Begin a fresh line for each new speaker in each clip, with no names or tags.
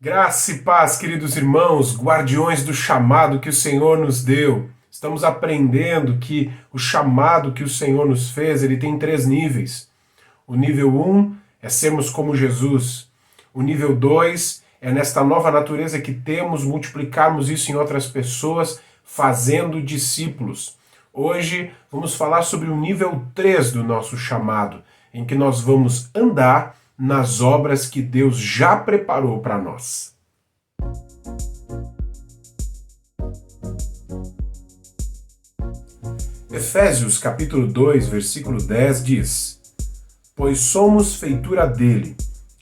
Graça e paz, queridos irmãos, guardiões do chamado que o Senhor nos deu. Estamos aprendendo que o chamado que o Senhor nos fez, ele tem 3 níveis. O nível 1 é sermos como Jesus. O nível 2 é nesta nova natureza que temos, multiplicarmos isso em outras pessoas, fazendo discípulos. Hoje vamos falar sobre o nível 3 do nosso chamado, em que nós vamos andar nas obras que Deus já preparou para nós. Efésios capítulo 2, versículo 10 diz: Pois somos feitura dele,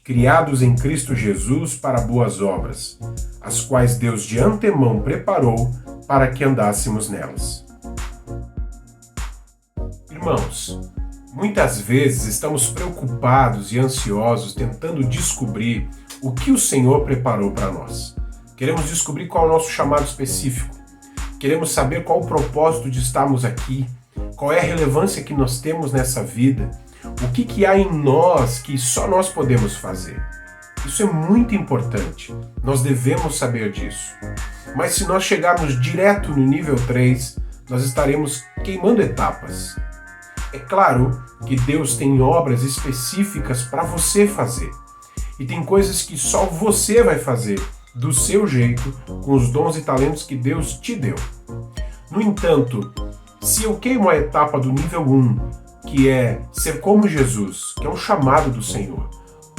criados em Cristo Jesus para boas obras, as quais Deus de antemão preparou para que andássemos nelas. Irmãos, muitas vezes estamos preocupados e ansiosos tentando descobrir o que o Senhor preparou para nós. Queremos descobrir qual é o nosso chamado específico. Queremos saber qual o propósito de estarmos aqui, qual é a relevância que nós temos nessa vida, o que há em nós que só nós podemos fazer. Isso é muito importante, nós devemos saber disso. Mas se nós chegarmos direto no nível 3, nós estaremos queimando etapas. É claro que Deus tem obras específicas para você fazer. E tem coisas que só você vai fazer do seu jeito, com os dons e talentos que Deus te deu. No entanto, se eu queimo a etapa do nível 1, que é ser como Jesus, que é um chamado do Senhor,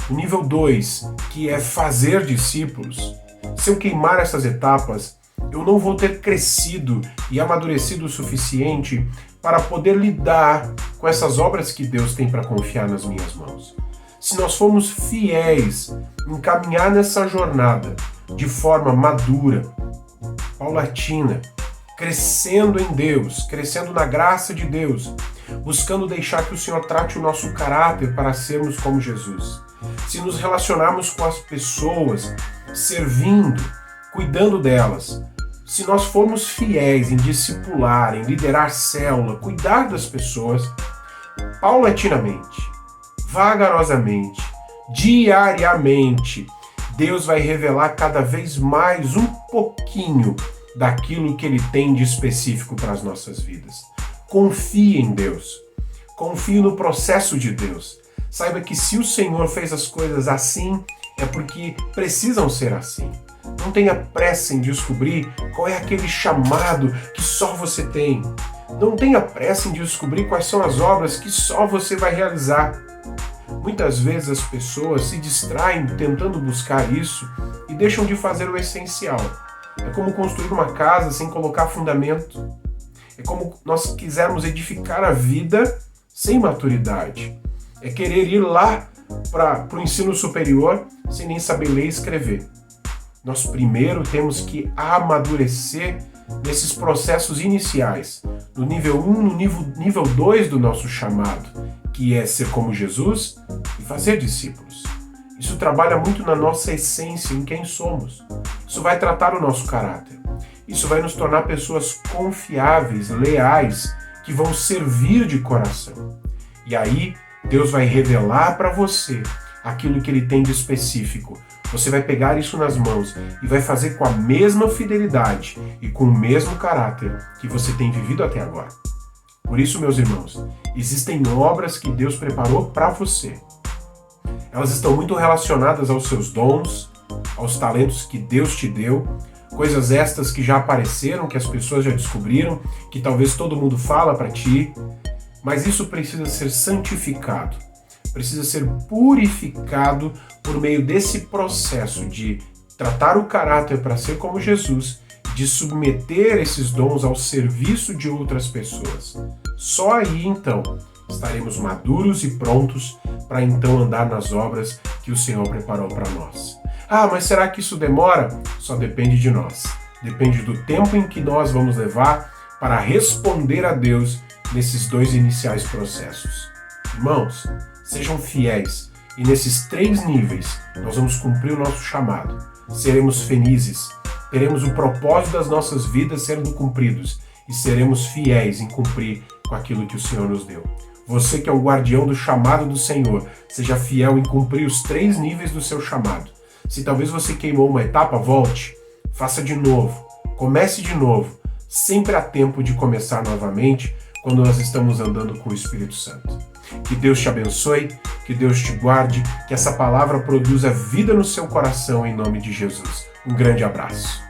o nível 2, que é fazer discípulos, se eu queimar essas etapas, eu não vou ter crescido e amadurecido o suficiente para poder lidar com essas obras que Deus tem para confiar nas minhas mãos. Se nós formos fiéis em caminhar nessa jornada de forma madura, paulatina, crescendo em Deus, crescendo na graça de Deus, buscando deixar que o Senhor trate o nosso caráter para sermos como Jesus. Se nos relacionarmos com as pessoas, servindo, cuidando delas, se nós formos fiéis em discipular, em liderar célula, cuidar das pessoas, paulatinamente, vagarosamente, diariamente, Deus vai revelar cada vez mais um pouquinho daquilo que Ele tem de específico para as nossas vidas. Confie em Deus. Confie no processo de Deus. Saiba que se o Senhor fez as coisas assim, é porque precisam ser assim. Não tenha pressa em descobrir qual é aquele chamado que só você tem. Não tenha pressa em descobrir quais são as obras que só você vai realizar. Muitas vezes as pessoas se distraem tentando buscar isso e deixam de fazer o essencial. É como construir uma casa sem colocar fundamento. É como nós quisermos edificar a vida sem maturidade. É querer ir lá para o ensino superior sem nem saber ler e escrever. Nós primeiro temos que amadurecer nesses processos iniciais, no nível 1, no nível 2 do nosso chamado, que é ser como Jesus e fazer discípulos. Isso trabalha muito na nossa essência, em quem somos. Isso vai tratar o nosso caráter. Isso vai nos tornar pessoas confiáveis, leais, que vão servir de coração. E aí, Deus vai revelar para você aquilo que Ele tem de específico. Você vai pegar isso nas mãos e vai fazer com a mesma fidelidade e com o mesmo caráter que você tem vivido até agora. Por isso, meus irmãos, existem obras que Deus preparou para você. Elas estão muito relacionadas aos seus dons, aos talentos que Deus te deu, coisas estas que já apareceram, que as pessoas já descobriram, que talvez todo mundo fala para ti, mas isso precisa ser santificado. Precisa ser purificado por meio desse processo de tratar o caráter para ser como Jesus, de submeter esses dons ao serviço de outras pessoas. Só aí, então, estaremos maduros e prontos para então andar nas obras que o Senhor preparou para nós. Ah, mas será que isso demora? Só depende de nós. Depende do tempo em que nós vamos levar para responder a Deus nesses 2 iniciais processos. Irmãos, sejam fiéis e nesses 3 níveis nós vamos cumprir o nosso chamado. Seremos felizes, teremos o propósito das nossas vidas sendo cumpridos e seremos fiéis em cumprir com aquilo que o Senhor nos deu. Você que é o guardião do chamado do Senhor, seja fiel em cumprir os 3 níveis do seu chamado. Se talvez você queimou uma etapa, volte, faça de novo, comece de novo. Sempre há tempo de começar novamente quando nós estamos andando com o Espírito Santo. Que Deus te abençoe, que Deus te guarde, que essa palavra produza vida no seu coração em nome de Jesus. Um grande abraço.